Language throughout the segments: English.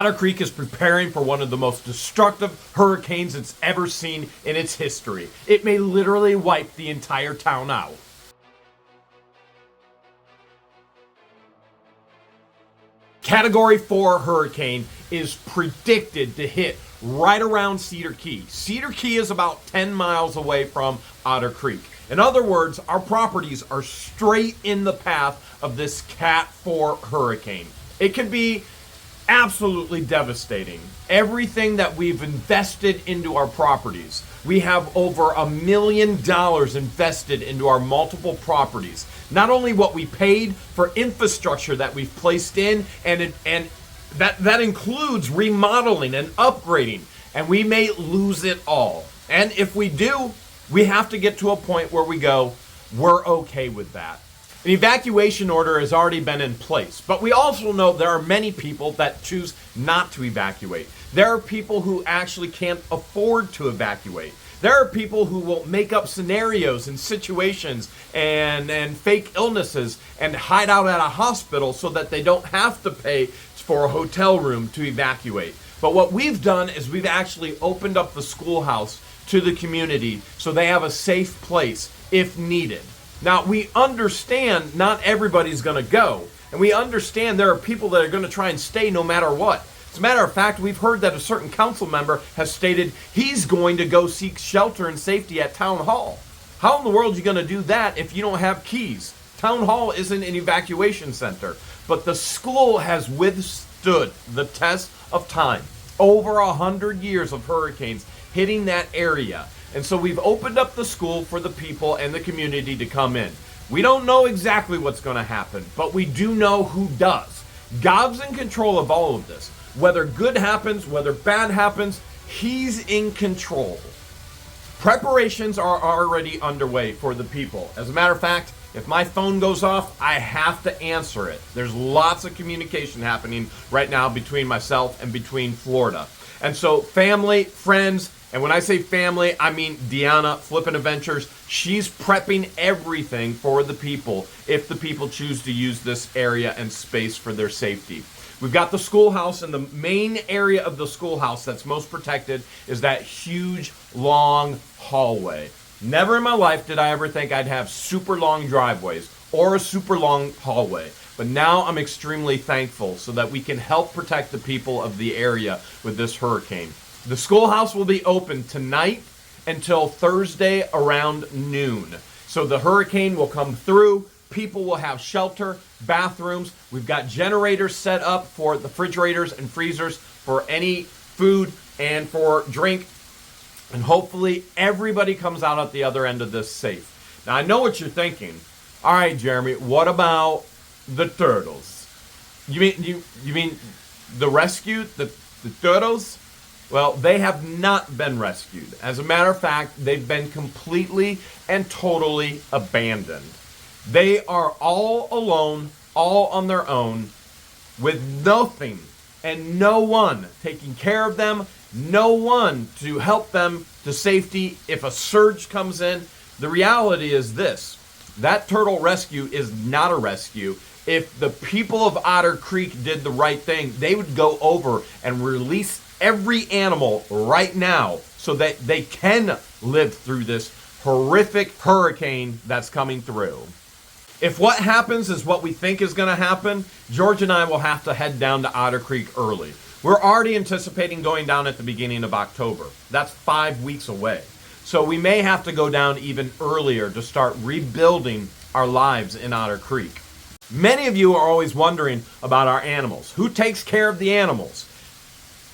Otter Creek is preparing for one of the most destructive hurricanes it's ever seen in its history. It may literally wipe the entire town out. Category 4 hurricane is predicted to hit right around Cedar Key. Cedar Key is about 10 miles away from Otter Creek. In other words, our properties are straight in the path of this Cat 4 hurricane. It could be absolutely devastating. Everything that we've invested into our properties. We have over $1 million invested into our multiple properties. Not only what we paid for infrastructure that we've placed in, and that includes remodeling and upgrading, and we may lose it all. And if we do, we have to get to a point where we go, we're okay with that. An evacuation order has already been in place, but we also know there are many people that choose not to evacuate. There are people who actually can't afford to evacuate. There are people who will make up scenarios and situations and fake illnesses and hide out at a hospital so that they don't have to pay for a hotel room to evacuate. But what we've done is we've actually opened up the schoolhouse to the community so they have a safe place if needed. Now, we understand not everybody's going to go, and we understand there are people that are going to try and stay no matter what. As a matter of fact, we've heard that a certain council member has stated he's going to go seek shelter and safety at Town Hall. How in the world are you going to do that if you don't have keys? Town Hall isn't an evacuation center, but the school has withstood the test of time. Over 100 years of hurricanes hitting that area. And so we've opened up the school for the people and the community to come in. We don't know exactly what's going to happen, but we do know who does. God's in control of all of this. Whether good happens, whether bad happens, He's in control. Preparations are already underway for the people. As a matter of fact, if my phone goes off, I have to answer it. There's lots of communication happening right now between myself and between Florida. And so family, friends, and when I say family, I mean Deanna, Flippin' Adventures. She's prepping everything for the people if the people choose to use this area and space for their safety. We've got the schoolhouse, and the main area of the schoolhouse that's most protected is that huge, long hallway. Never in my life did I ever think I'd have super long driveways or a super long hallway. But now I'm extremely thankful so that we can help protect the people of the area with this hurricane. The schoolhouse will be open tonight until Thursday around noon. So the hurricane will come through. People will have shelter, bathrooms. We've got generators set up for the refrigerators and freezers for any food and for drink. And hopefully everybody comes out at the other end of this safe. Now I know what you're thinking. All right, Jeremy, what about the turtles? You mean the rescue, the turtles? Well, they have not been rescued. As a matter of fact, they've been completely and totally abandoned. They are all alone, all on their own, with nothing and no one taking care of them, no one to help them to safety if a surge comes in. The reality is this: that turtle rescue is not a rescue. If the people of Otter Creek did the right thing, they would go over and release every animal right now so that they can live through this horrific hurricane that's coming through. If what happens is what we think is going to happen, George and I will have to head down to Otter Creek early. We're already anticipating going down at the beginning of October. That's 5 weeks away. So we may have to go down even earlier to start rebuilding our lives in Otter Creek. Many of you are always wondering about our animals. Who takes care of the animals?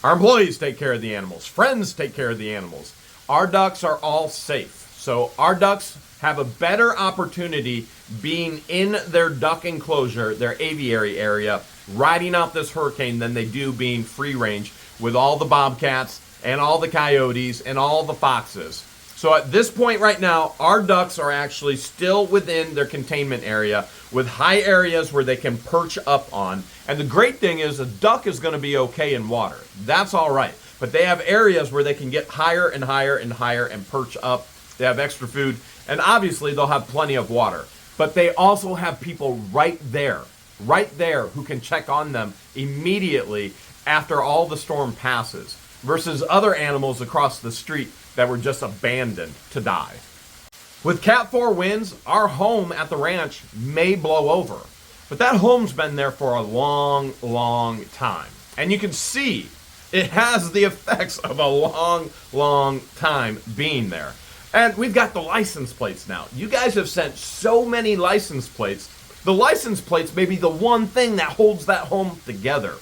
Our employees take care of the animals. Friends take care of the animals. Our ducks are all safe. So our ducks have a better opportunity being in their duck enclosure, their aviary area, riding out this hurricane than they do being free range with all the bobcats and all the coyotes and all the foxes. So at this point right now, our ducks are actually still within their containment area with high areas where they can perch up on. And the great thing is a duck is going to be okay in water. That's all right. But they have areas where they can get higher and higher and higher and perch up. They have extra food. And obviously they'll have plenty of water. But they also have people right there who can check on them immediately after all the storm passes versus other animals across the street that were just abandoned to die. With Cat 4 winds, our home at the ranch may blow over, but that home's been there for a long, long time. And you can see it has the effects of a long, long time being there. And we've got the license plates now. You guys have sent so many license plates. The license plates may be the one thing that holds that home together.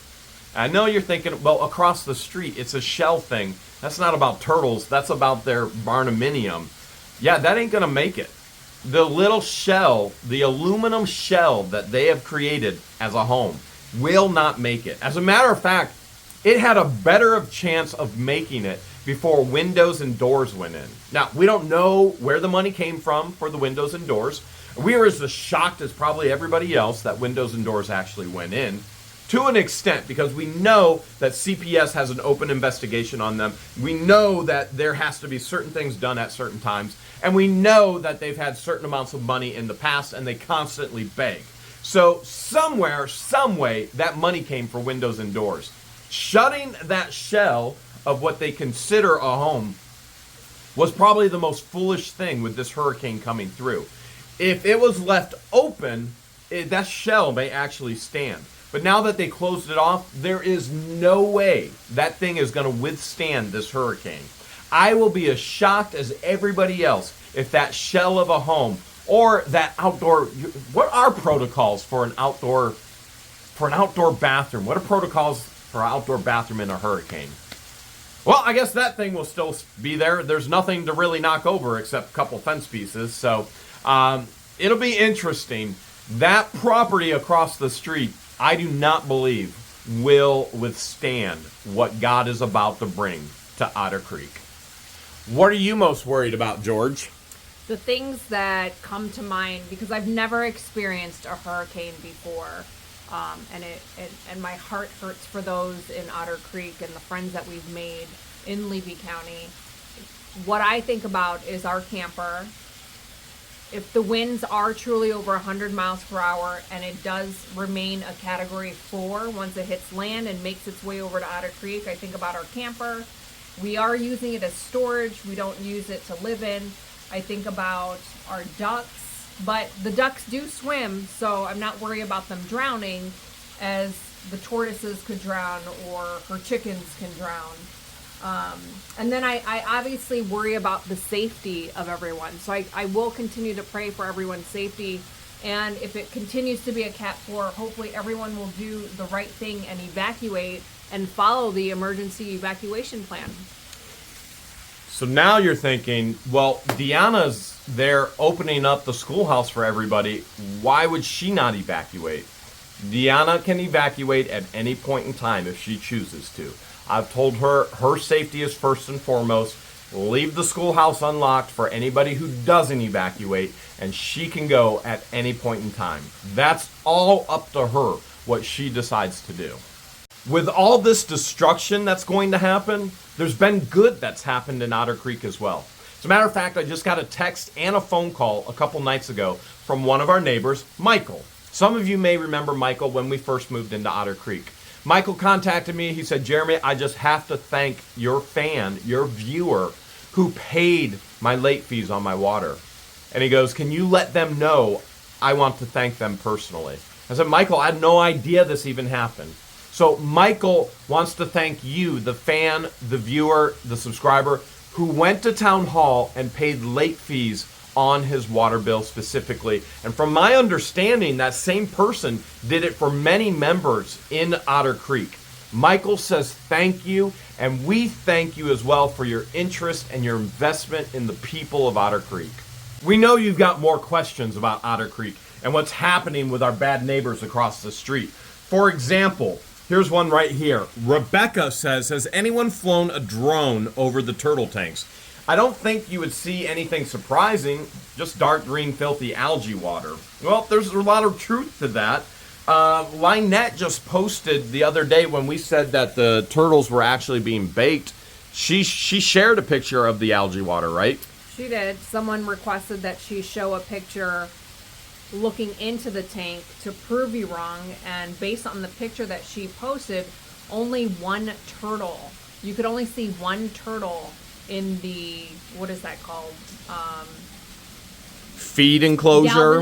I know you're thinking, well, across the street, it's a shell thing. That's not about turtles. That's about their barnuminium. Yeah, that ain't going to make it. The little shell, the aluminum shell that they have created as a home will not make it. As a matter of fact, it had a better of chance of making it before windows and doors went in. Now, we don't know where the money came from for the windows and doors. We were as shocked as probably everybody else that windows and doors actually went in. To an extent, because we know that CPS has an open investigation on them. We know that there has to be certain things done at certain times. And we know that they've had certain amounts of money in the past and they constantly beg. So somewhere, some way, that money came for windows and doors. Shutting that shell of what they consider a home was probably the most foolish thing with this hurricane coming through. If it was left open, that shell may actually stand. But now that they closed it off, there is no way that thing is going to withstand this hurricane. I will be as shocked as everybody else if that shell of a home or that outdoor, what are protocols for an outdoor bathroom? What are protocols for an outdoor bathroom in a hurricane? Well, I guess that thing will still be there. There's nothing to really knock over except a couple fence pieces. So it'll be interesting. That property across the street, I do not believe will withstand what God is about to bring to Otter Creek. What are you most worried about, George? The things that come to mind, because I've never experienced a hurricane before, and my heart hurts for those in Otter Creek and the friends that we've made in Levy County. What I think about is our camper. If the winds are truly over 100 miles per hour and it does remain a Category 4 once it hits land and makes its way over to Otter Creek, I think about our camper. We are using it as storage. We don't use it to live in. I think about our ducks, but the ducks do swim, so I'm not worried about them drowning as the tortoises could drown or her chickens can drown. And then I obviously worry about the safety of everyone. So I will continue to pray for everyone's safety. And if it continues to be a Cat 4, hopefully everyone will do the right thing and evacuate and follow the emergency evacuation plan. So now you're thinking, well, Deanna's there opening up the schoolhouse for everybody. Why would she not evacuate? Deanna can evacuate at any point in time if she chooses to. I've told her her safety is first and foremost. Leave the schoolhouse unlocked for anybody who doesn't evacuate, and she can go at any point in time. That's all up to her, what she decides to do. With all this destruction that's going to happen, there's been good that's happened in Otter Creek as well. As a matter of fact, I just got a text and a phone call a couple nights ago from one of our neighbors, Michael. Some of you may remember Michael when we first moved into Otter Creek. Michael contacted me. He said, Jeremy, I just have to thank your fan, your viewer, who paid my late fees on my water. And he goes, can you let them know I want to thank them personally? I said, Michael, I had no idea this even happened. So Michael wants to thank you, the fan, the viewer, the subscriber, who went to town hall and paid late fees on his water bill specifically. And from my understanding, that same person did it for many members in Otter Creek. Michael says thank you, and we thank you as well for your interest and your investment in the people of Otter Creek. We know you've got more questions about Otter Creek and what's happening with our bad neighbors across the street. For example, here's one right here. Rebecca says, has anyone flown a drone over the turtle tanks? I don't think you would see anything surprising, just dark green filthy algae water. Well, there's a lot of truth to that. Lynette just posted the other day when we said that the turtles were actually being baked. She shared a picture of the algae water, right? She did. Someone requested that she show a picture looking into the tank to prove you wrong, and based on the picture that she posted, only one turtle. You could only see one turtle in the, what is that called? Feed enclosure.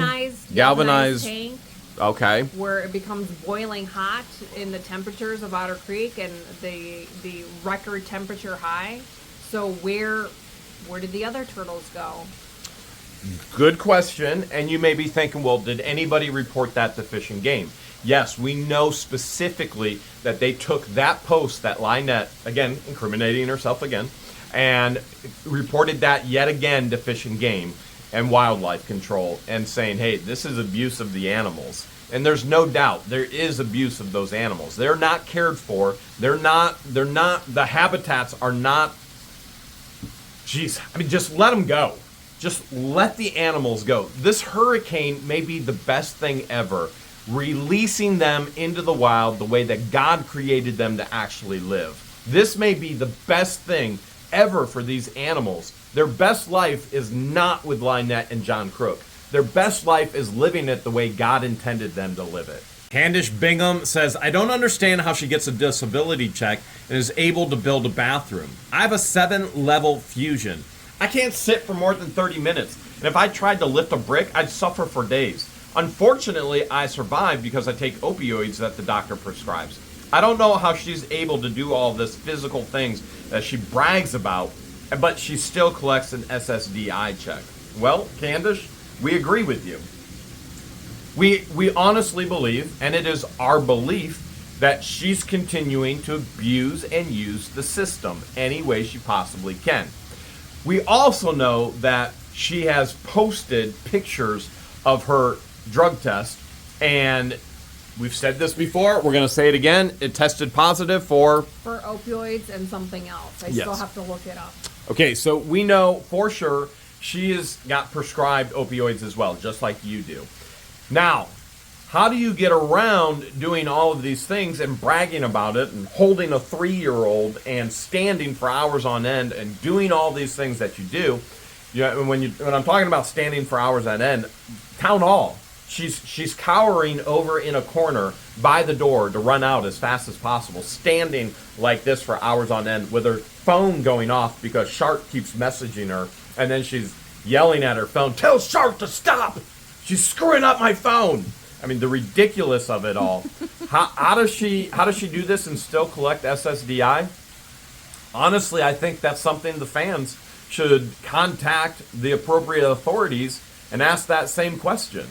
Galvanized tank. Okay. Where it becomes boiling hot in the temperatures of Otter Creek and the record temperature high. So where did the other turtles go? Good question. And you may be thinking, well, did anybody report that to Fish and Game? Yes, we know specifically that they took that post, that Lynette, again, incriminating herself again, and reported that yet again to Fish and Game and Wildlife Control and saying, hey, this is abuse of the animals. And there's no doubt there is abuse of those animals. They're not cared for. The habitats are not, just let them go. Just let the animals go. This hurricane may be the best thing ever, releasing them into the wild the way that God created them to actually live. This may be the best thing ever for these animals. Their best life is not with Lynette and John Crook. Their best life is living it the way God intended them to live it. Candish Bingham says, I don't understand how she gets a disability check and is able to build a bathroom. I have a 7-level fusion. I can't sit for more than 30 minutes. And if I tried to lift a brick, I'd suffer for days. Unfortunately, I survived because I take opioids that the doctor prescribes. I don't know how she's able to do all this physical things that she brags about, but she still collects an SSDI check. Well, Candish, we agree with you. We honestly believe, and it is our belief, that she's continuing to abuse and use the system any way she possibly can. We also know that she has posted pictures of her drug test, and we've said this before, we're going to say it again, it tested positive for opioids and something else. I still have to look it up. Okay, so we know for sure she has got prescribed opioids as well, just like you do. Now, how do you get around doing all of these things and bragging about it and holding a 3-year-old and standing for hours on end and doing all these things that you do? When I'm talking about standing for hours on end, town hall. She's cowering over in a corner by the door to run out as fast as possible, standing like this for hours on end with her phone going off because Shark keeps messaging her, and then she's yelling at her phone, tell Shark to stop! She's screwing up my phone! I mean, the ridiculous of it all. How does she do this and still collect SSDI? Honestly, I think that's something the fans should contact the appropriate authorities and ask that same question.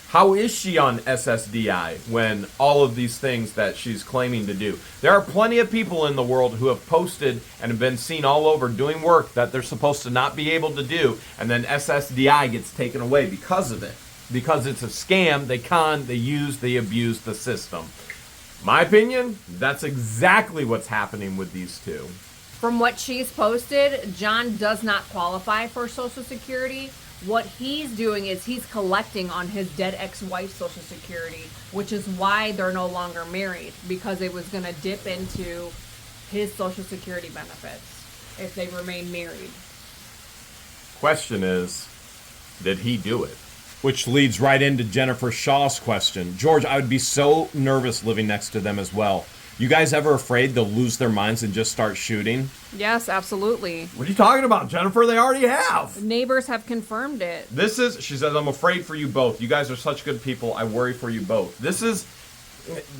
How is she on SSDI when all of these things that she's claiming to do? There are plenty of people in the world who have posted and have been seen all over doing work that they're supposed to not be able to do, and then SSDI gets taken away because of it. Because it's a scam, they use, they abuse the system. My opinion, that's exactly what's happening with these two. From what she's posted, John does not qualify for Social Security. What he's doing is he's collecting on his dead ex-wife's Social Security, which is why they're no longer married, because it was going to dip into his Social Security benefits if they remain married. Question is, did he do it? Which leads right into Jennifer Shaw's question. George, I would be so nervous living next to them as well. You guys ever afraid they'll lose their minds and just start shooting? Yes, absolutely. What are you talking about, Jennifer? They already have. Neighbors have confirmed it. She says, I'm afraid for you both. You guys are such good people. I worry for you both.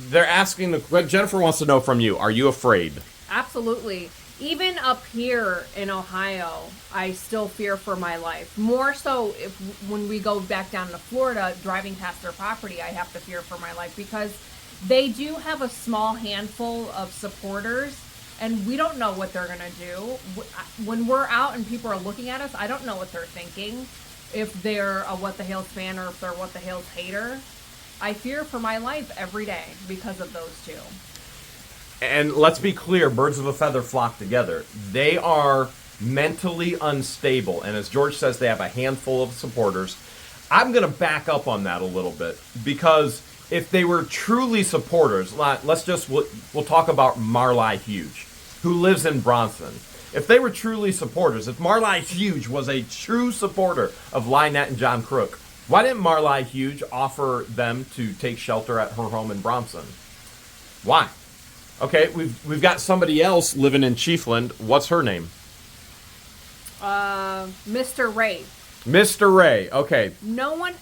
They're asking, Jennifer wants to know from you, are you afraid? Absolutely. Even up here in Ohio, I still fear for my life. More so when we go back down to Florida, driving past their property, I have to fear for my life because they do have a small handful of supporters, and we don't know what they're going to do. When we're out and people are looking at us, I don't know what they're thinking, if they're a What the Hales fan or if they're What the Hales hater. I fear for my life every day because of those two. And let's be clear, birds of a feather flock together. They are mentally unstable, and as George says, they have a handful of supporters. I'm going to back up on that a little bit, because if they were truly supporters, we'll talk about Marli Hughes, who lives in Bronson. If they were truly supporters, if Marli Hughes was a true supporter of Lynette and John Crook, why didn't Marli Hughes offer them to take shelter at her home in Bronson? Why? Okay, we've got somebody else living in Chiefland. What's her name? Mr. Ray. Mr. Ray. Okay. No one,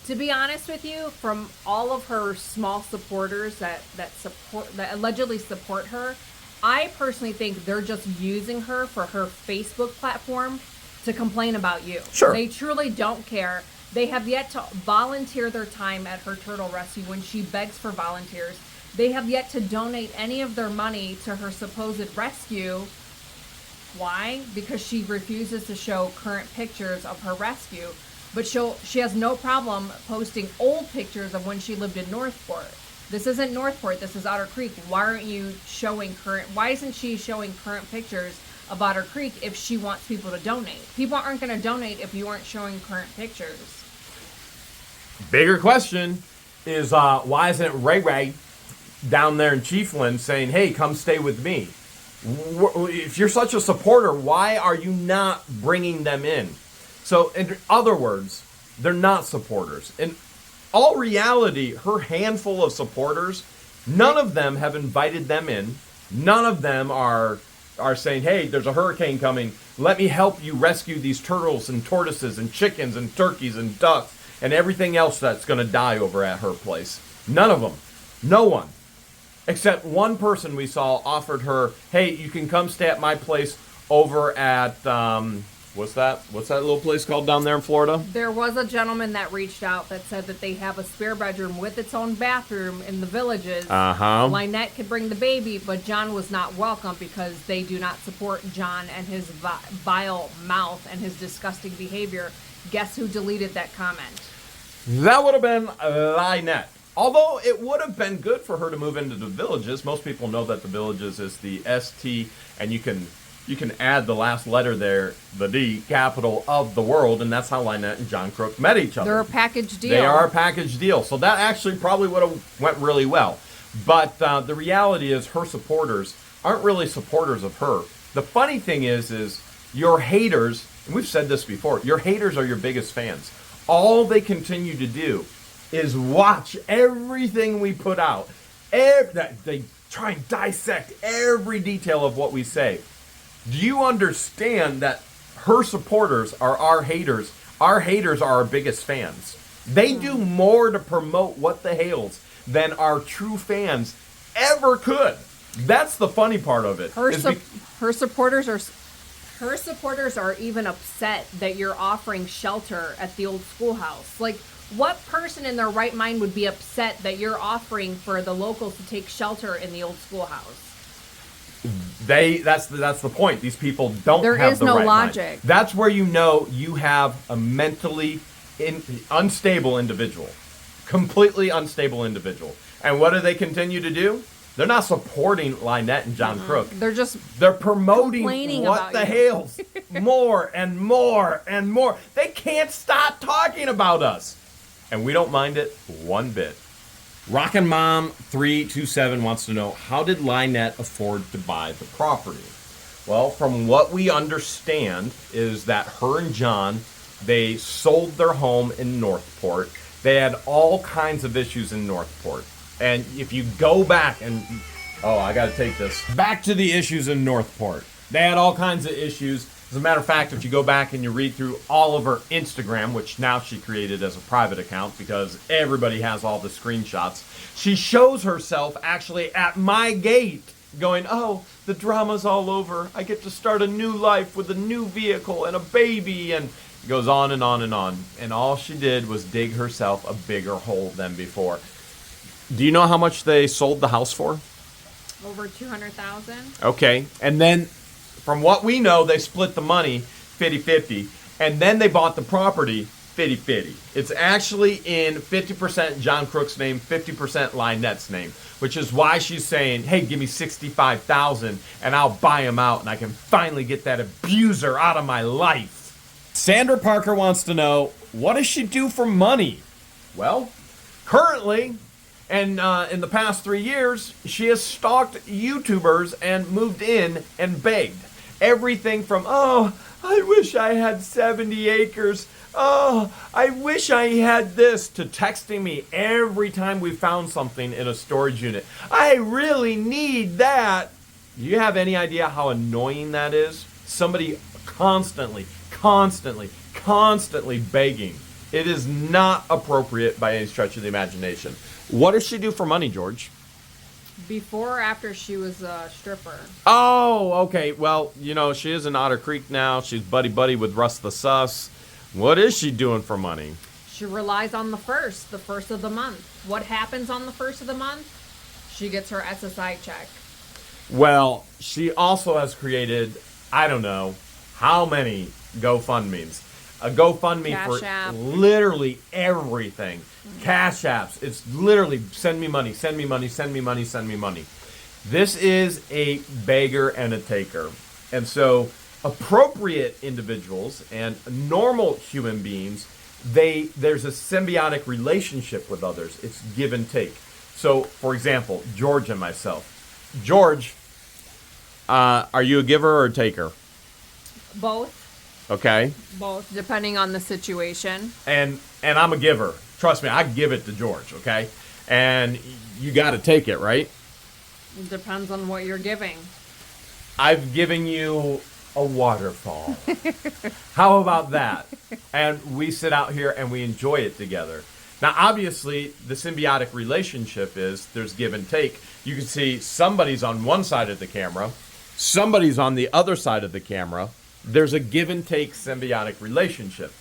to be honest with you, from all of her small supporters that allegedly support her, I personally think they're just using her for her Facebook platform to complain about you. Sure. They truly don't care. They have yet to volunteer their time at her turtle rescue when she begs for volunteers. They have yet to donate any of their money to her supposed rescue. Why? Because she refuses to show current pictures of her rescue. But she has no problem posting old pictures of when she lived in Northport. This isn't Northport, this is Otter Creek. Why isn't she showing current pictures of Otter Creek if she wants people to donate? People aren't going to donate if you aren't showing current pictures. Bigger question is why isn't Ray down there in Chiefland saying, hey, come stay with me? If you're such a supporter, why are you not bringing them in? So, in other words, they're not supporters. In all reality, her handful of supporters, none of them have invited them in. None of them are saying, hey, there's a hurricane coming. Let me help you rescue these turtles and tortoises and chickens and turkeys and ducks and everything else that's going to die over at her place. None of them. No one. Except one person we saw offered her, hey, you can come stay at my place over at, what's that little place called down there in Florida? There was a gentleman that reached out that said that they have a spare bedroom with its own bathroom in the Villages. Lynette could bring the baby, but John was not welcome because they do not support John and his vile mouth and his disgusting behavior. Guess who deleted that comment? That would have been Lynette. Although it would have been good for her to move into the Villages. Most people know that the Villages is the ST, and you can add the last letter there, the D, capital of the world, and that's how Lynette and John Crook met each other. They're a package deal. They are a package deal. So that actually probably would have went really well. But the reality is her supporters aren't really supporters of her. The funny thing is your haters, and we've said this before, your haters are your biggest fans. All they continue to do is watch everything we put out. They try and dissect every detail of what we say. Do you understand that her supporters are our haters? Our haters are our biggest fans. They do more to promote What the Hales than our true fans ever could. That's the funny part of it. Her supporters are even upset that you're offering shelter at the old schoolhouse. Like, what person in their right mind would be upset that you're offering for the locals to take shelter in the old schoolhouse? That's the point. These people don't there have is the no right logic. mind. That's where you know you have a mentally unstable individual. Completely unstable individual. And what do they continue to do? They're not supporting Lynette and John Crook. They're promoting What the Hales more and more and more. They can't stop talking about us. And we don't mind it one bit. Rockin' Mom 327 wants to know, how did Lynette afford to buy the property? Well, from what we understand is that her and John, they sold their home in Northport. They had all kinds of issues in Northport. And if you go back and, I got to take this. Back to the issues in Northport. They had all kinds of issues. As a matter of fact, if you go back and you read through all of her Instagram, which now she created as a private account because everybody has all the screenshots, she shows herself actually at my gate going, oh, the drama's all over. I get to start a new life with a new vehicle and a baby, and it goes on and on and on. And all she did was dig herself a bigger hole than before. Do you know how much they sold the house for? Over $200,000. Okay, and then from what we know, they split the money 50-50, and then they bought the property 50-50. It's actually in 50% John Crook's name, 50% Lynette's name, which is why she's saying, hey, give me $65,000 and I'll buy him out and I can finally get that abuser out of my life. Sandra Parker wants to know, what does she do for money? Well, currently, and in the past 3 years, she has stalked YouTubers and moved in and begged. Everything from, I wish I had 70 acres. Oh, I wish I had this, to texting me every time we found something in a storage unit. I really need that. Do you have any idea how annoying that is? Somebody constantly begging. It is not appropriate by any stretch of the imagination. What does she do for money, George? Before or after she was a stripper? Oh, okay. Well, you know, she is in Otter Creek now. She's buddy with Russ the Sus. What is she doing for money? She relies on the first of the month. What happens on the first of the month? She gets her SSI check. Well, she also has created, I don't know, how many GoFundMes. A GoFundMe Cash for App. literally everything. Cash apps. It's literally send me money, send me money, send me money, send me money. This is a beggar and a taker. And so appropriate individuals and normal human beings, there's a symbiotic relationship with others. It's give and take. So, for example, George and myself. George, are you a giver or a taker? Both. Okay. Both, depending on the situation. And I'm a giver. Trust me, I give it to George, okay? And you got to take it, right? It depends on what you're giving. I've given you a waterfall. How about that? And we sit out here and we enjoy it together. Now, obviously, the symbiotic relationship is there's give and take. You can see somebody's on one side of the camera, somebody's on the other side of the camera. There's a give and take symbiotic relationship.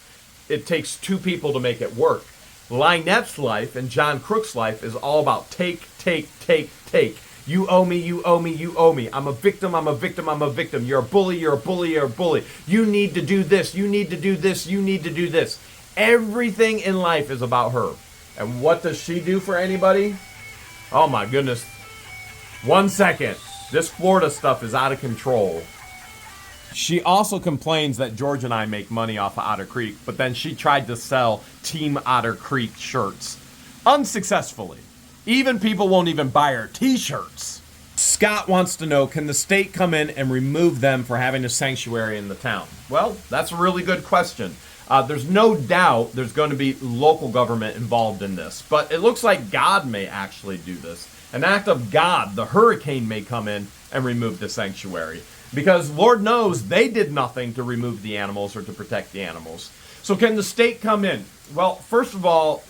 It takes two people to make it work. Lynette's life and John Crook's life is all about take. You owe me, you owe me, you owe me. I'm a victim, I'm a victim, I'm a victim. You're a bully, you're a bully, you're a bully. You need to do this, you need to do this, you need to do this. Everything in life is about her. And what does she do for anybody? Oh my goodness. 1 second. This Florida stuff is out of control. She also complains that George and I make money off of Otter Creek, but then she tried to sell Team Otter Creek shirts. Unsuccessfully. Even people won't even buy her t-shirts. Scott wants to know, can the state come in and remove them for having a sanctuary in the town? Well, that's a really good question. There's no doubt there's going to be local government involved in this, but it looks like God may actually do this. An act of God, the hurricane may come in and remove the sanctuary. Because Lord knows they did nothing to remove the animals or to protect the animals. So can the state come in? Well, first of all,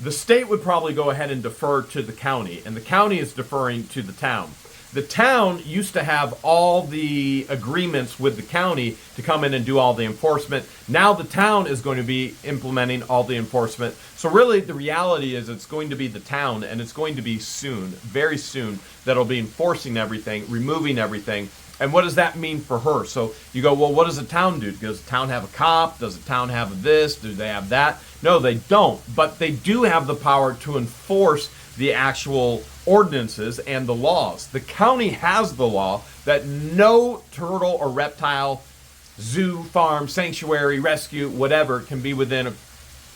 the state would probably go ahead and defer to the county, and the county is deferring to the town. The town used to have all the agreements with the county to come in and do all the enforcement. Now the town is going to be implementing all the enforcement. So really the reality is it's going to be the town, and it's going to be soon, very soon, that'll be enforcing everything, removing everything. And what does that mean for her? So you go, well, what does the town do? Does the town have a cop? Does the town have this? Do they have that? No, they don't. But they do have the power to enforce the actual ordinances and the laws. The county has the law that no turtle or reptile, zoo, farm, sanctuary, rescue, whatever, can be within a...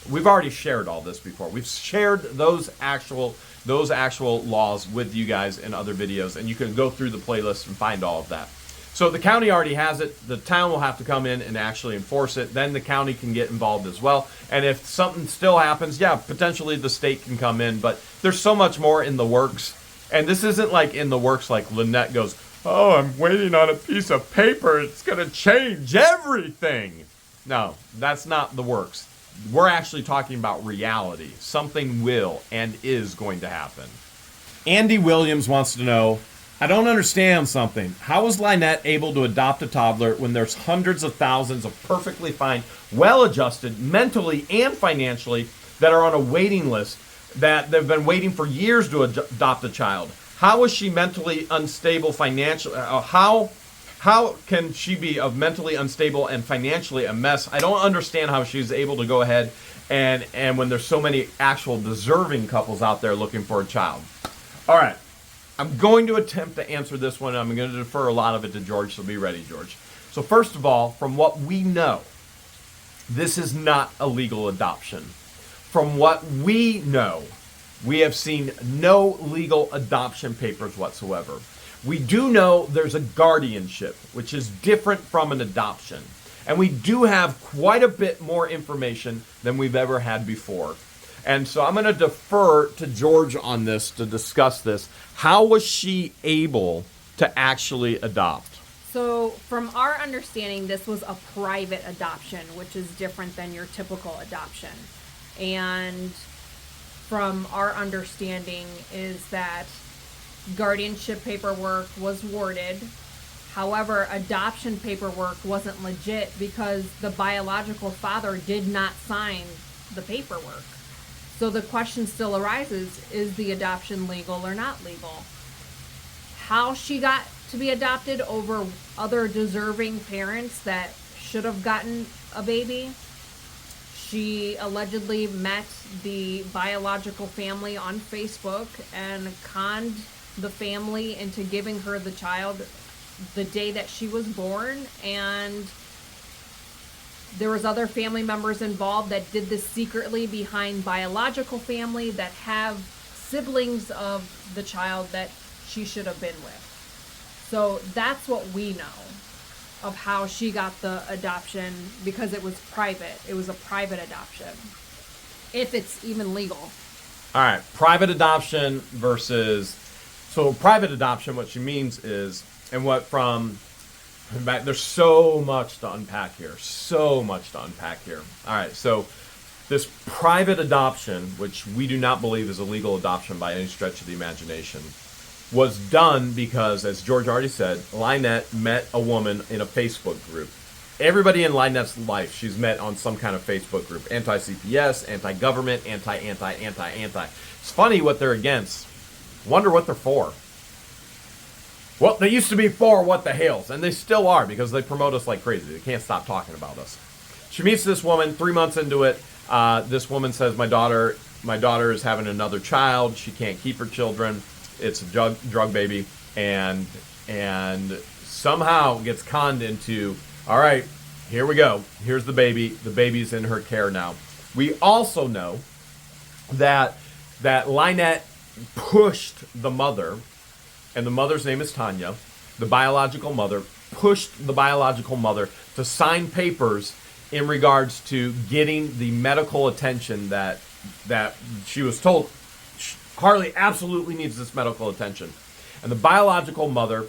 We've already shared all this before. We've shared those actual laws with you guys in other videos, and you can go through the playlist and find all of that. So the county already has it. The town will have to come in and actually enforce it. Then the county can get involved as well. And if something still happens, yeah, potentially the state can come in. But there's so much more in the works. And this isn't like in the works like Lynette goes, oh, I'm waiting on a piece of paper. It's going to change everything. No, that's not the works. We're actually talking about reality. Something will and is going to happen. Andy Williams wants to know, I don't understand something. How is Lynette able to adopt a toddler when there's hundreds of thousands of perfectly fine, well-adjusted, mentally and financially, that are on a waiting list, that they've been waiting for years to adopt a child? How is she mentally unstable financially? How can she be of mentally unstable and financially a mess? I don't understand how she's able to go ahead and when there's so many actual deserving couples out there looking for a child. All right. I'm going to attempt to answer this one. I'm going to defer a lot of it to George, so be ready, George. So first of all, from what we know, this is not a legal adoption. From what we know, we have seen no legal adoption papers whatsoever. We do know there's a guardianship, which is different from an adoption. And we do have quite a bit more information than we've ever had before. And so I'm going to defer to George on this to discuss this. How was she able to actually adopt? So from our understanding, this was a private adoption, which is different than your typical adoption. And from our understanding is that guardianship paperwork was worded. However, adoption paperwork wasn't legit because the biological father did not sign the paperwork. So the question still arises, is the adoption legal or not legal? How she got to be adopted over other deserving parents that should have gotten a baby. She allegedly met the biological family on Facebook and conned the family into giving her the child the day that she was born, and there was other family members involved that did this secretly behind biological family that have siblings of the child that she should have been with. So that's what we know of how she got the adoption, because it was private. It was a private adoption, if it's even legal. All right, private adoption versus... So private adoption, what she means is, and what from... There's so much to unpack here. So much to unpack here. All right, so this private adoption, which we do not believe is a legal adoption by any stretch of the imagination, was done because, as George already said, Lynette met a woman in a Facebook group. Everybody in Lynette's life, she's met on some kind of Facebook group. Anti-CPS, anti-government, anti. It's funny what they're against. Wonder what they're for. Well, they used to be for what the Hales, and they still are because they promote us like crazy. They can't stop talking about us. She meets this woman 3 months into it. This woman says, my daughter is having another child. She can't keep her children. It's a drug baby, and somehow gets conned into, all right, here we go. Here's the baby. The baby's in her care now. We also know that Lynette pushed the mother, and the mother's name is Tanya, the biological mother, pushed the biological mother to sign papers in regards to getting the medical attention that she was told Harley absolutely needs this medical attention. And the biological mother,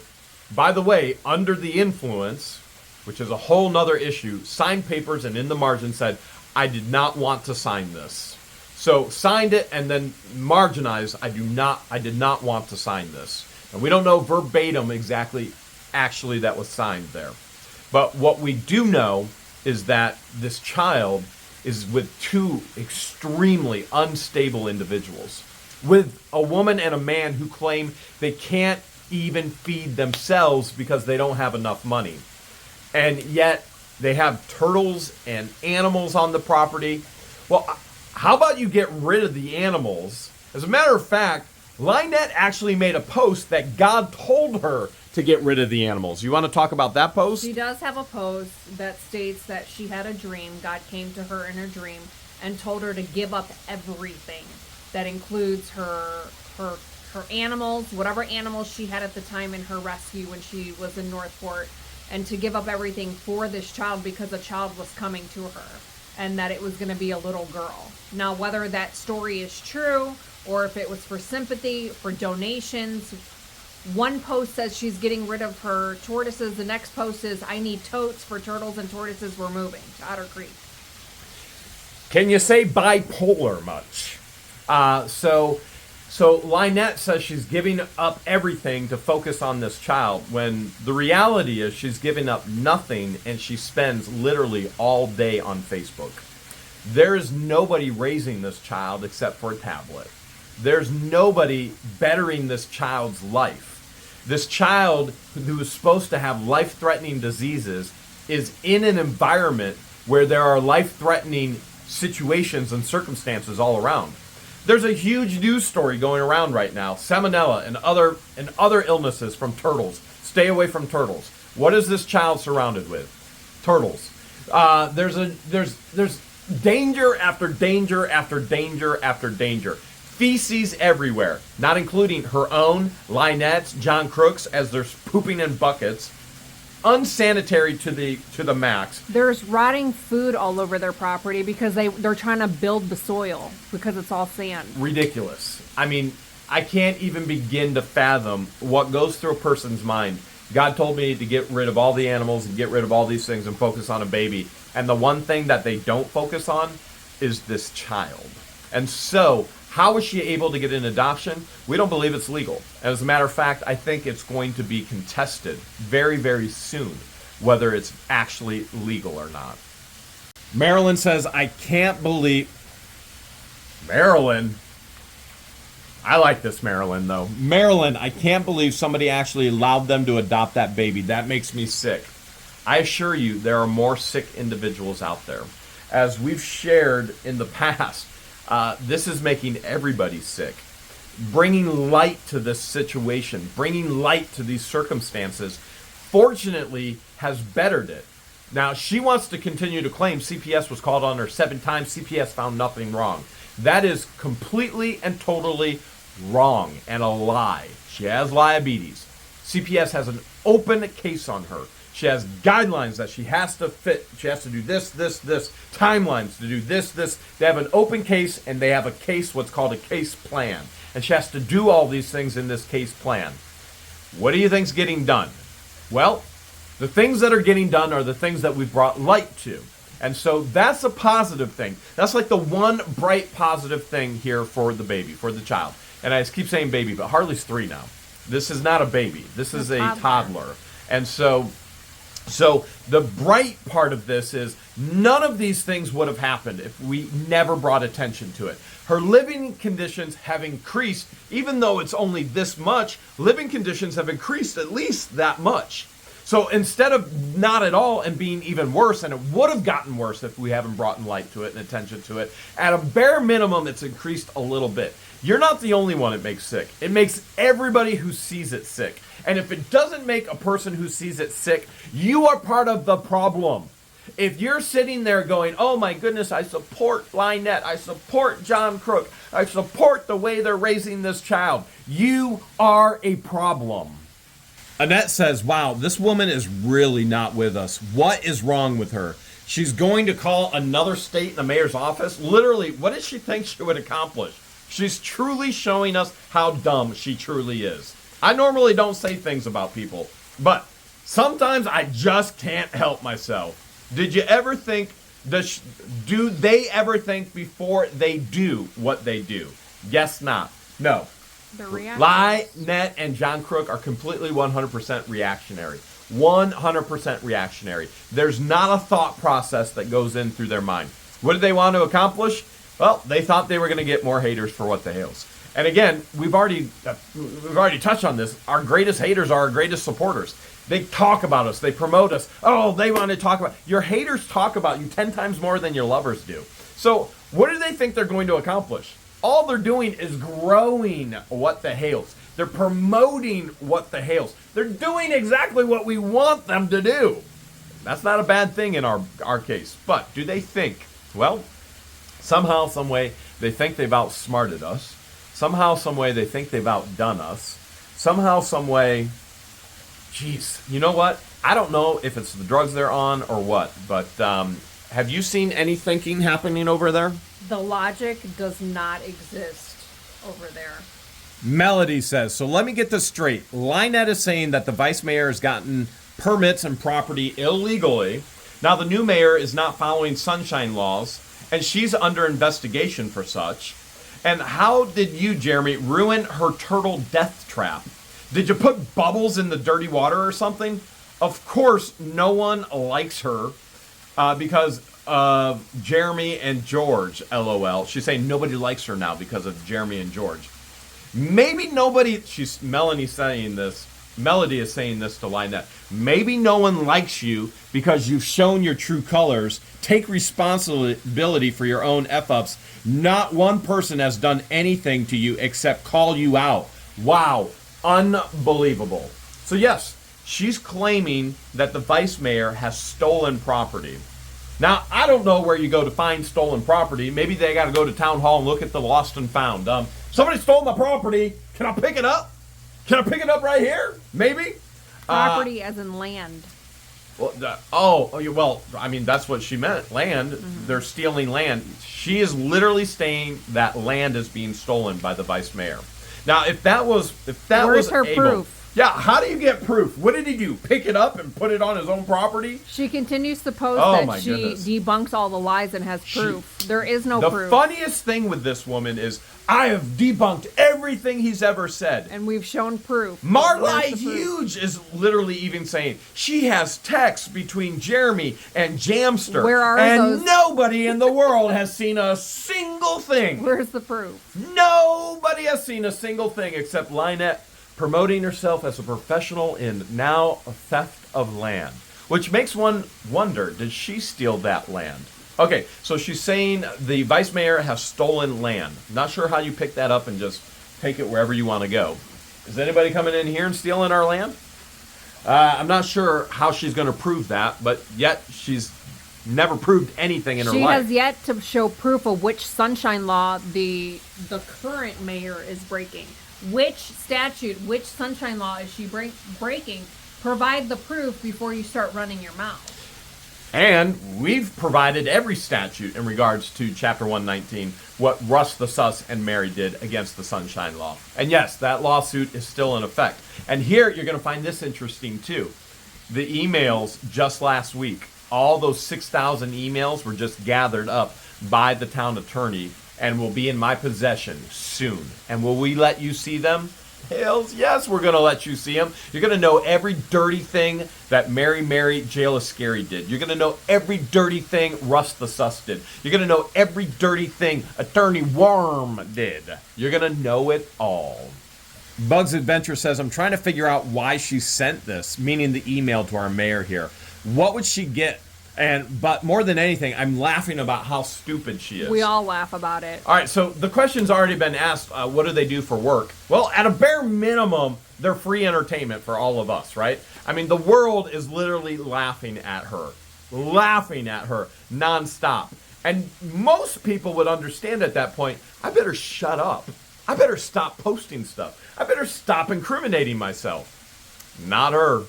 by the way, under the influence, which is a whole nother issue, signed papers and in the margin said, I did not want to sign this. So signed it and then marginalized, I did not want to sign this. And we don't know verbatim exactly actually that was signed there. But what we do know is that this child is with two extremely unstable individuals, with a woman and a man who claim they can't even feed themselves because they don't have enough money. And yet they have turtles and animals on the property. Well, how about you get rid of the animals? As a matter of fact, Lynette actually made a post that God told her to get rid of the animals. You want to talk about that post? She does have a post that states that she had a dream. God came to her in her dream and told her to give up everything. That includes her animals, whatever animals she had at the time in her rescue when she was in Northport, and to give up everything for this child because a child was coming to her, and that it was going to be a little girl. Now, whether that story is true or if it was for sympathy, for donations, one post says she's getting rid of her tortoises. The next post is, I need totes for turtles and tortoises. We're moving to Otter Creek. Can you say bipolar much? So Lynette says she's giving up everything to focus on this child, when the reality is she's giving up nothing, and she spends literally all day on Facebook. There is nobody raising this child except for a tablet. There's nobody bettering this child's life. This child, who is supposed to have life-threatening diseases, is in an environment where there are life-threatening situations and circumstances all around. There's a huge news story going around right now. Salmonella and other illnesses from turtles. Stay away from turtles. What is this child surrounded with? Turtles. There's danger after danger after danger after danger. Feces everywhere, not including her own, Lynette's, John Crook's, as they're pooping in buckets. unsanitary to the max. There's rotting food all over their property because they're trying to build the soil because it's all sand. Ridiculous. I mean, I can't even begin to fathom what goes through a person's mind. God told me to get rid of all the animals and get rid of all these things and focus on a baby. And the one thing that they don't focus on is this child. And so, how is she able to get an adoption? We don't believe it's legal. As a matter of fact, I think it's going to be contested very, very soon, whether it's actually legal or not. Marilyn says, I can't believe... Marilyn? I like this Marilyn, though. Marilyn, I can't believe somebody actually allowed them to adopt that baby. That makes me sick. I assure you, there are more sick individuals out there. As we've shared in the past, this is making everybody sick. Bringing light to this situation, bringing light to these circumstances, fortunately, has bettered it. Now, she wants to continue to claim CPS was called on her 7 times. CPS found nothing wrong. That is completely and totally wrong and a lie. She has diabetes. CPS has an open case on her. She has guidelines that she has to fit. She has to do this, timelines to do this. They have an open case, and they have a case, what's called a case plan. And she has to do all these things in this case plan. What do you think's getting done? Well, the things that are getting done are the things that we've brought light to. And so that's a positive thing. That's like the one bright positive thing here for the baby, for the child. And I just keep saying baby, but Harley's 3 now. This is not a baby. This is a toddler. And so the bright part of this is none of these things would have happened if we never brought attention to it. Her living conditions have increased, even though it's only this much, living conditions have increased at least that much. So instead of not at all and being even worse, and it would have gotten worse if we haven't brought light to it and attention to it, at a bare minimum, it's increased a little bit. You're not the only one it makes sick. It makes everybody who sees it sick. And if it doesn't make a person who sees it sick, you are part of the problem. If you're sitting there going, oh my goodness, I support Lynette, I support John Crook, I support the way they're raising this child, you are a problem. Annette says, wow, this woman is really not with us. What is wrong with her? She's going to call another state in the mayor's office? Literally, what does she think she would accomplish? She's truly showing us how dumb she truly is. I normally don't say things about people, but sometimes I just can't help myself. Did you ever think, do they ever think before they do what they do? Guess not. No. Lynette and John Crook are completely 100% reactionary. 100% reactionary. There's not a thought process that goes in through their mind. What did they want to accomplish? Well, they thought they were going to get more haters for what the Hales. And again, we've already touched on this. Our greatest haters are our greatest supporters. They talk about us. They promote us. Oh, they want to talk about... Your haters talk about you 10 times more than your lovers do. So what do they think they're going to accomplish? All they're doing is growing what the Hales. They're promoting what the Hales. They're doing exactly what we want them to do. That's not a bad thing in our case. But do they think? Well, somehow, some way, they think they've outsmarted us. Somehow, some way, they think they've outdone us. Somehow, some way, geez, you know what? I don't know if it's the drugs they're on or what, but have you seen any thinking happening over there? The logic does not exist over there. Melody says, so let me get this straight. Lynette is saying that the vice mayor has gotten permits and property illegally. Now, the new mayor is not following sunshine laws, and she's under investigation for such. And how did you, Jeremy, ruin her turtle death trap? Did you put bubbles in the dirty water or something? Of course, no one likes her because of Jeremy and George, LOL. She's saying nobody likes her now because of Jeremy and George. Maybe nobody, Melody is saying this to Lynette. Maybe no one likes you because you've shown your true colors. Take responsibility for your own F-ups. Not one person has done anything to you except call you out. Wow, unbelievable. So yes, she's claiming that the vice mayor has stolen property. Now, I don't know where you go to find stolen property. Maybe they got to go to town hall and look at the lost and found. Somebody stole my property. Can I pick it up? Can I pick it up right here? Maybe. Property as in land. Well, I mean, that's what she meant. Land. They're stealing land. She is literally saying that land is being stolen by the vice mayor. Now, if that was Where's her able, proof? yeah, how do you get proof? What did he do? Pick it up and put it on his own property? She continues to post Oh, that my she goodness. debunks all the lies and has proof. There is no The proof. funniest thing with this woman is I have debunked everything he's ever said. And we've shown proof. Where's Marlai the proof? Huge is literally even saying she has texts between Jeremy and Jamster. Where are and those? nobody in the world has seen a single thing. Where's the proof? Nobody has seen a single thing except Lynette promoting herself as a professional in now a theft of land. Which makes one wonder, did she steal that land? Okay, so she's saying the vice mayor has stolen land. Not sure how you pick that up and just take it wherever you want to go. Is anybody coming in here and stealing our land? I'm not sure how she's going to prove that, but yet she's never proved anything in her She life. has yet to show proof of which sunshine law the current mayor is breaking. Which statute, which sunshine law is she breaking? Provide the proof before you start running your mouth. And we've provided every statute in regards to Chapter 119, what Russ the Sus and Mary did against the Sunshine Law. And yes, that lawsuit is still in effect. And here you're going to find this interesting too. The emails just last week, all those 6,000 emails were just gathered up by the town attorney and will be in my possession soon. And will we let you see them? Hells yes, we're going to let you see them. You're going to know every dirty thing that Mary Jail is Scary did. You're going to know every dirty thing Russ the Sus did. You're going to know every dirty thing Attorney Worm did. You're going to know it all. Bugs Adventure says, I'm trying to figure out why she sent this, meaning the email to our mayor here. What would she get? But more than anything, I'm laughing about how stupid she is. We all laugh about it. All right, so the question's already been asked, what do they do for work? Well, at a bare minimum, they're free entertainment for all of us, right? I mean, the world is literally laughing at her nonstop. And most people would understand at that point, I better shut up. I better stop posting stuff. I better stop incriminating myself. Not her.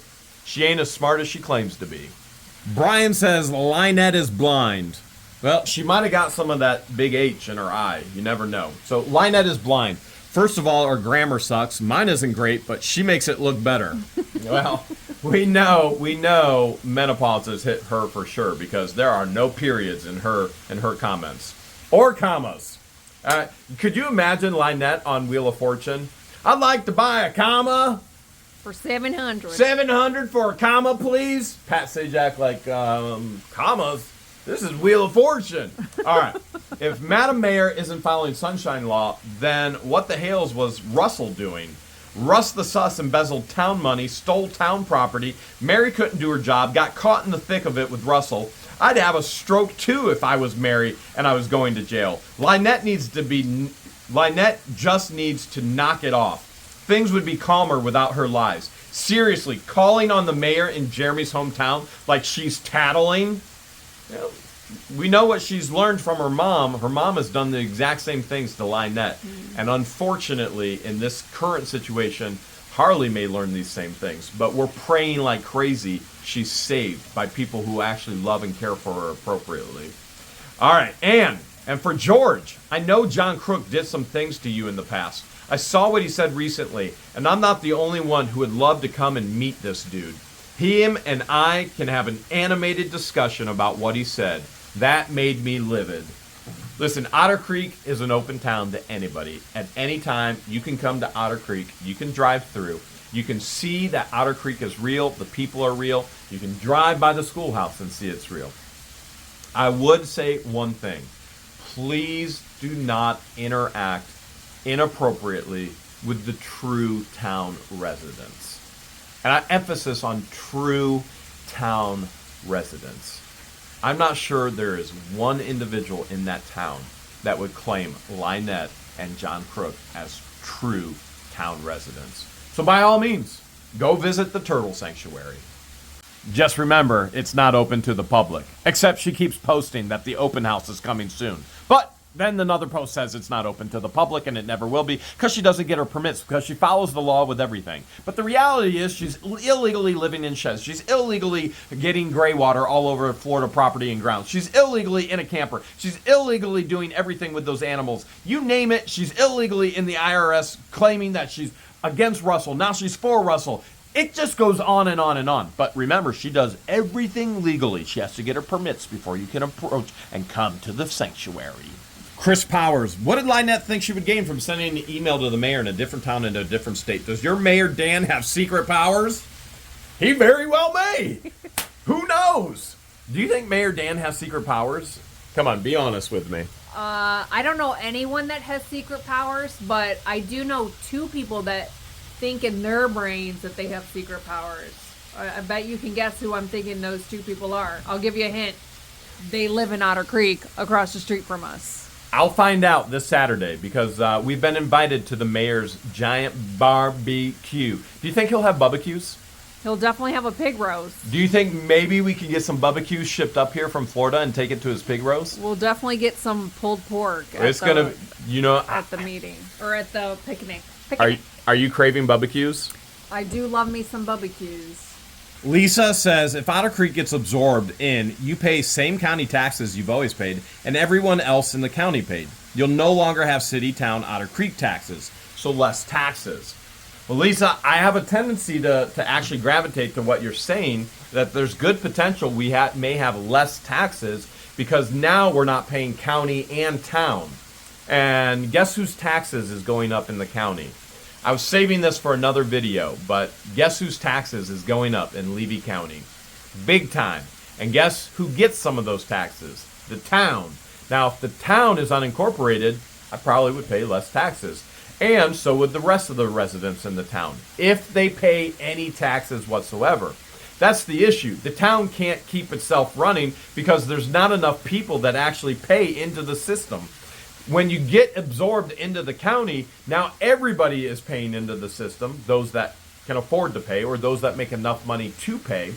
She ain't as smart as she claims to be. Brian says Lynette is blind. Well, she might have got some of that big H in her eye. You never know. So Lynette is blind. First of all, her grammar sucks. Mine isn't great, but she makes it look better. Well, we know menopause has hit her for sure because there are no periods in her comments or commas. Could you imagine Lynette on Wheel of Fortune? I'd like to buy a comma. For $700. $700 for a comma, please. Pat Sajak, like, commas? This is Wheel of Fortune. All right. If Madam Mayor isn't following Sunshine Law, then what the hales was Russell doing? Russ the Sus embezzled town money, stole town property. Mary couldn't do her job, got caught in the thick of it with Russell. I'd have a stroke, too, if I was Mary and I was going to jail. Lynette just needs to knock it off. Things would be calmer without her lies. Seriously, calling on the mayor in Jeremy's hometown like she's tattling. You know, we know what she's learned from her mom. Her mom has done the exact same things to Lynette. And unfortunately, in this current situation, Harley may learn these same things. But we're praying like crazy she's saved by people who actually love and care for her appropriately. All right, and for George, I know John Crook did some things to you in the past. I saw what he said recently, and I'm not the only one who would love to come and meet this dude. Him and I can have an animated discussion about what he said. That made me livid. Listen, Otter Creek is an open town to anybody. At any time, you can come to Otter Creek. You can drive through. You can see that Otter Creek is real. The people are real. You can drive by the schoolhouse and see it's real. I would say one thing. Please do not interact inappropriately with the true town residents. And I emphasis on true town residents. I'm not sure there is one individual in that town that would claim Lynette and John Crook as true town residents. So by all means, go visit the Turtle Sanctuary. Just remember, it's not open to the public, except she keeps posting that the open house is coming soon. But Then another post says it's not open to the public and it never will be because she doesn't get her permits because she follows the law with everything. But the reality is she's illegally living in sheds. She's illegally getting gray water all over Florida property and grounds. She's illegally in a camper. She's illegally doing everything with those animals. You name it, she's illegally in the IRS claiming that she's against Russell. Now she's for Russell. It just goes on and on and on. But remember, she does everything legally. She has to get her permits before you can approach and come to the sanctuary. Chris Powers, what did Lynette think she would gain from sending an email to the mayor in a different town in a different state? Does your mayor, Dan, have secret powers? He very well may. Who knows? Do you think Mayor Dan has secret powers? Come on, be honest with me. I don't know anyone that has secret powers, but I do know two people that think in their brains that they have secret powers. I bet you can guess who I'm thinking those two people are. I'll give you a hint. They live in Otter Creek across the street from us. I'll find out this Saturday because we've been invited to the mayor's giant barbecue. Do you think he'll have barbecues? He'll definitely have a pig roast. Do you think maybe we can get some barbecues shipped up here from Florida and take it to his pig roast? We'll definitely get some pulled pork at the meeting or at the picnic. Are you craving barbecues? I do love me some barbecues. Lisa says, if Otter Creek gets absorbed in, you pay same county taxes you've always paid, and everyone else in the county paid. You'll no longer have city, town, Otter Creek taxes, so less taxes. Well, Lisa, I have a tendency to actually gravitate to what you're saying, that there's good potential we may have less taxes because now we're not paying county and town. And guess whose taxes is going up in the county? I was saving this for another video, but guess whose taxes is going up in Levy County? Big time. And guess who gets some of those taxes? The town. Now, if the town is unincorporated, I probably would pay less taxes. And so would the rest of the residents in the town, if they pay any taxes whatsoever. That's the issue. The town can't keep itself running because there's not enough people that actually pay into the system. When you get absorbed into the county, now everybody is paying into the system, those that can afford to pay or those that make enough money to pay.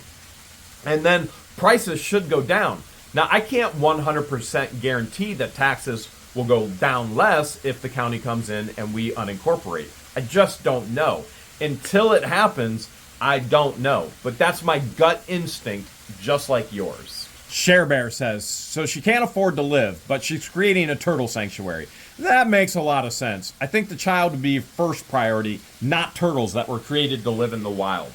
And then prices should go down. Now, I can't 100% guarantee that taxes will go down less if the county comes in and we unincorporate. I just don't know. Until it happens, I don't know. But that's my gut instinct, just like yours. Share Bear says, so she can't afford to live, but she's creating a turtle sanctuary. That makes a lot of sense. I think the child would be first priority, not turtles that were created to live in the wild.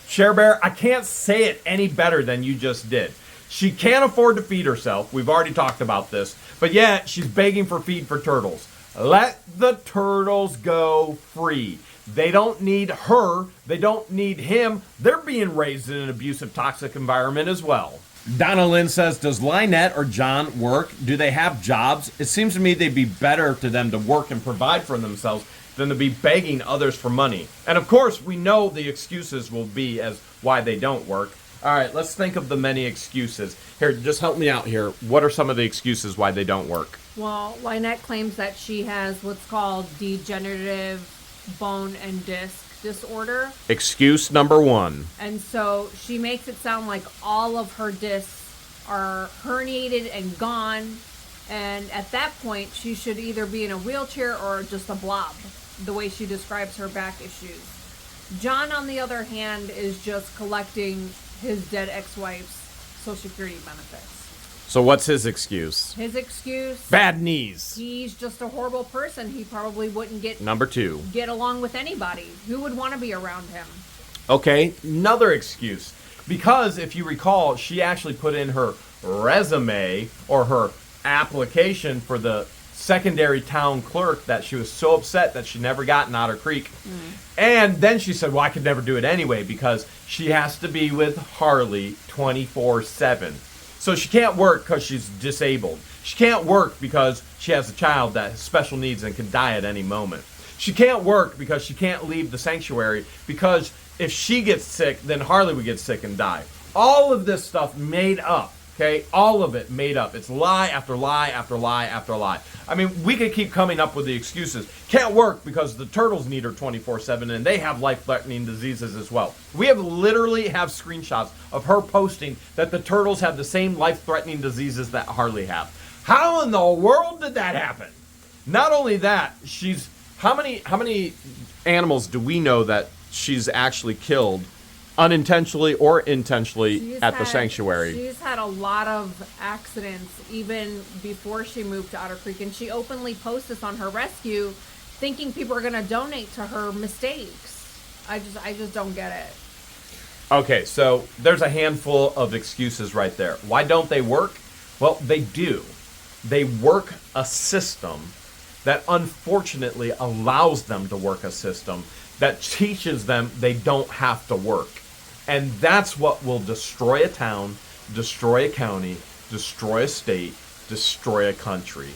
Share Bear, I can't say it any better than you just did. She can't afford to feed herself. We've already talked about this. But yet, she's begging for feed for turtles. Let the turtles go free. They don't need her. They don't need him. They're being raised in an abusive, toxic environment as well. Donna Lynn says, does Lynette or John work? Do they have jobs? It seems to me they'd be better to them to work and provide for themselves than to be begging others for money. And of course, we know the excuses will be as why they don't work. All right, let's think of the many excuses. Here, just help me out here. What are some of the excuses why they don't work? Well, Lynette claims that she has what's called degenerative bone and disc disorder. Excuse number one. And so she makes it sound like all of her discs are herniated and gone. And at that point, she should either be in a wheelchair or just a blob, the way she describes her back issues. John, on the other hand, is just collecting his dead ex-wife's Social Security benefits. So what's his excuse? His excuse? Bad knees. He's just a horrible person. He probably wouldn't Number two. Get along with anybody. Who would want to be around him? Okay, another excuse. Because if you recall, she actually put in her resume or her application for the secondary town clerk that she was so upset that she never got in Otter Creek. And then she said, well, I could never do it anyway because she has to be with Harley 24/7. So she can't work because she's disabled. She can't work because she has a child that has special needs and can die at any moment. She can't work because she can't leave the sanctuary because if she gets sick, then Harley would get sick and die. All of this stuff made up, okay? All of it made up. It's lie after lie after lie after lie. I mean, we could keep coming up with the excuses. Can't work because the turtles need her 24/7 and they have life-threatening diseases as well. We literally have screenshots of her posting that the turtles have the same life-threatening diseases that Harley have. How in the world did that happen? Not only that, she's how many animals do we know that she's actually killed unintentionally or intentionally at the sanctuary? She's had a lot of accidents even before she moved to Otter Creek, and she openly posts this on her rescue, thinking people are going to donate to her mistakes. I just don't get it. Okay, so there's a handful of excuses right there. Why don't they work? Well, they do. They work a system that unfortunately allows them to work a system that teaches them they don't have to work. And that's what will destroy a town, destroy a county, destroy a state, destroy a country.